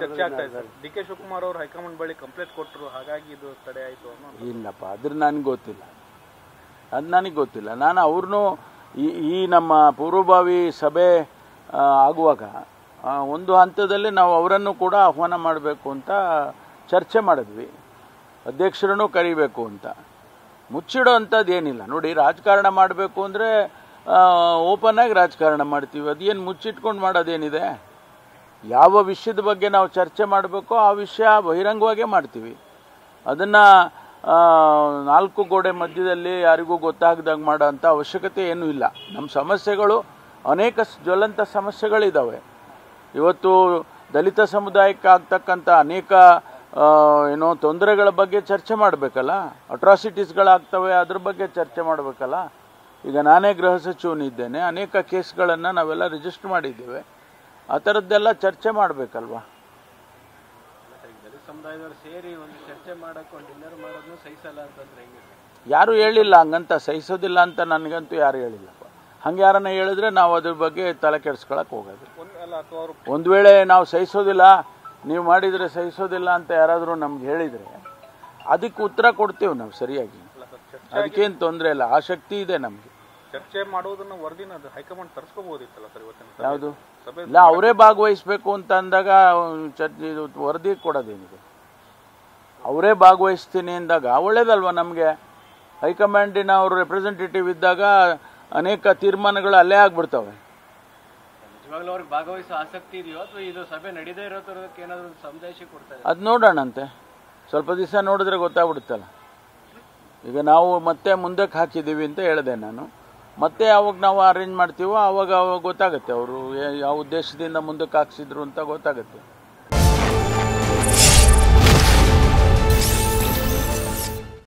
ಚರ್ಚೆ ಆಗ್ತಾ ಇದೆ ಸರ್. ಡಿ ಕೆ ಶಿವಕುಮಾರ್ ಅವರು ಹೈಕಮಾಂಡ್ ಬಳಿ ಕಂಪ್ಲೇಂಟ್ ಕೊಟ್ಟರು, ಹಾಗಾಗಿ ಇದು ತಡೆ ಆಯಿತು ಅನ್ನೋ. ಇಲ್ಲಪ್ಪ, ಅದ್ರ ನನಗೆ ಗೊತ್ತಿಲ್ಲ, ಅದು ನನಗೆ ಗೊತ್ತಿಲ್ಲ. ನಾನು ಅವ್ರನ್ನೂ ಈ ನಮ್ಮ ಪೂರ್ವಭಾವಿ ಸಭೆ ಆಗುವಾಗ ಒಂದು ಹಂತದಲ್ಲಿ ನಾವು ಅವರನ್ನು ಕೂಡ ಆಹ್ವಾನ ಮಾಡಬೇಕು ಅಂತ ಚರ್ಚೆ ಮಾಡಿದ್ವಿ, ಅಧ್ಯಕ್ಷರನ್ನು ಕರಿಬೇಕು ಅಂತ. ಮುಚ್ಚಿಡೋ ಅಂಥದ್ದು ಏನಿಲ್ಲ ನೋಡಿ. ರಾಜಕಾರಣ ಮಾಡಬೇಕು ಅಂದರೆ ಓಪನ್ ಆಗಿ ರಾಜಕಾರಣ ಮಾಡ್ತೀವಿ, ಅದೇನು ಮುಚ್ಚಿಟ್ಕೊಂಡು ಮಾಡೋದೇನಿದೆ. ಯಾವ ವಿಷಯದ ಬಗ್ಗೆ ನಾವು ಚರ್ಚೆ ಮಾಡಬೇಕೋ ಆ ವಿಷಯ ಬಹಿರಂಗವಾಗೇ ಮಾಡ್ತೀವಿ. ಅದನ್ನು ನಾಲ್ಕು ಗೋಡೆ ಮಧ್ಯದಲ್ಲಿ ಯಾರಿಗೂ ಗೊತ್ತಾಗದಾಗ ಮಾಡೋ ಅಂಥ ಅವಶ್ಯಕತೆ ಏನೂ ಇಲ್ಲ. ನಮ್ಮ ಸಮಸ್ಯೆಗಳು ಅನೇಕ ಜ್ವಲಂತ ಸಮಸ್ಯೆಗಳಿದ್ದಾವೆ. ಇವತ್ತು ದಲಿತ ಸಮುದಾಯಕ್ಕೆ ಆಗ್ತಕ್ಕಂಥ ಅನೇಕ ಏನೋ ತೊಂದರೆಗಳ ಬಗ್ಗೆ ಚರ್ಚೆ ಮಾಡಬೇಕಲ್ಲ, ಅಟ್ರಾಸಿಟೀಸ್ಗಳಾಗ್ತವೆ, ಅದ್ರ ಬಗ್ಗೆ ಚರ್ಚೆ ಮಾಡಬೇಕಲ್ಲ. ಈಗ ನಾನೇ ಗೃಹ ಸಚಿವನಿದ್ದೇನೆ, ಅನೇಕ ಕೇಸ್ಗಳನ್ನು ನಾವೆಲ್ಲ ರಿಜಿಸ್ಟರ್ ಮಾಡಿದ್ದೇವೆ. ಆ ಥರದ್ದೆಲ್ಲ ಚರ್ಚೆ ಮಾಡಬೇಕಲ್ವಾ. ದಲಿತ ಸಮುದಾಯದವರು ಸೇರಿ ಒಂದು ಚರ್ಚೆ ಮಾಡೋಕ್ಕೆ ಡಿನ್ನರ್ ಮಾಡೋದನ್ನು ಸಹಿಸಲ್ಲ ಅಂತಂದ್ರೆ ಹೆಂಗೆ? ಯಾರೂ ಹೇಳಿಲ್ಲ ಹಂಗಂತ, ಸಹಿಸೋದಿಲ್ಲ ಅಂತ ನನಗಂತೂ ಯಾರು ಹೇಳಿಲ್ಲಪ್ಪ. ಹಂಗೆ ಯಾರನ್ನ ಹೇಳಿದ್ರೆ ನಾವು ಅದ್ರ ಬಗ್ಗೆ ತಲೆ ಕೆಡಿಸ್ಕೊಳಕ್ಕೆ ಹೋಗೋದು. ಒಂದು ವೇಳೆ ನಾವು ಸಹಿಸೋದಿಲ್ಲ, ನೀವು ಮಾಡಿದರೆ ಸಹಿಸೋದಿಲ್ಲ ಅಂತ ಯಾರಾದರೂ ನಮ್ಗೆ ಹೇಳಿದರೆ ಅದಕ್ಕೆ ಉತ್ತರ ಕೊಡ್ತೇವೆ ನಾವು ಸರಿಯಾಗಿ. ಅದಕ್ಕೇನು ತೊಂದರೆ ಇಲ್ಲ, ಆ ಶಕ್ತಿ ಇದೆ ನಮಗೆ. ಚರ್ಚೆ ಮಾಡೋದನ್ನ ವರದಿನ ಹೈಕಮಾಂಡ್ ತರಿಸ್ಕೋಬಹುದಿತ್ತಲ್ಲ ಸರ್ ಇವತ್ತಿನ ಯಾವುದು? ಇಲ್ಲ, ಅವರೇ ಭಾಗವಹಿಸಬೇಕು ಅಂತ ಅಂದಾಗ ವರದಿ ಕೊಡೋದೇನಿದೆ? ಅವರೇ ಭಾಗವಹಿಸ್ತೀನಿ ಅಂದಾಗ ಒಳ್ಳೇದಲ್ವ ನಮಗೆ. ಹೈಕಮಾಂಡಿನ ಅವರು ರೆಪ್ರೆಸೆಂಟೇಟಿವ್ ಇದ್ದಾಗ ಅನೇಕ ತೀರ್ಮಾನಗಳು ಅಲ್ಲೇ ಆಗ್ಬಿಡ್ತವೆ. ನಿಜವಾಗ್ಲೂ ಅವ್ರಿಗೆ ಭಾಗವಹಿಸೋ ಆಸಕ್ತಿ ಇದೆಯೋ ಅಥವಾ ಇದು ಸಭೆ ನಡೀದೇ ಇರೋದಕ್ಕೆ ಏನಾದರೂ ಸಂದೇಶ ಕೊಡ್ತಾರೆ? ಅದು ನೋಡೋಣಂತೆ, ಸ್ವಲ್ಪ ದಿವಸ ನೋಡಿದ್ರೆ ಗೊತ್ತಾಗ್ಬಿಡುತ್ತಲ್ಲ. ಈಗ ನಾವು ಮತ್ತೆ ಮುಂದಕ್ಕೆ ಹಾಕಿದ್ದೀವಿ ಅಂತ ಹೇಳಿದೆ ನಾನು. ಮತ್ತೆ ಯಾವಾಗ ನಾವು ಅರೇಂಜ್ ಮಾಡ್ತೀವೋ ಆವಾಗ ಗೊತ್ತಾಗುತ್ತೆ ಅವರು ಯಾವ ಉದ್ದೇಶದಿಂದ ಮುಂದಕ್ಕೆ ಹಾಕ್ಸಿದ್ರು ಅಂತ ಗೊತ್ತಾಗುತ್ತೆ.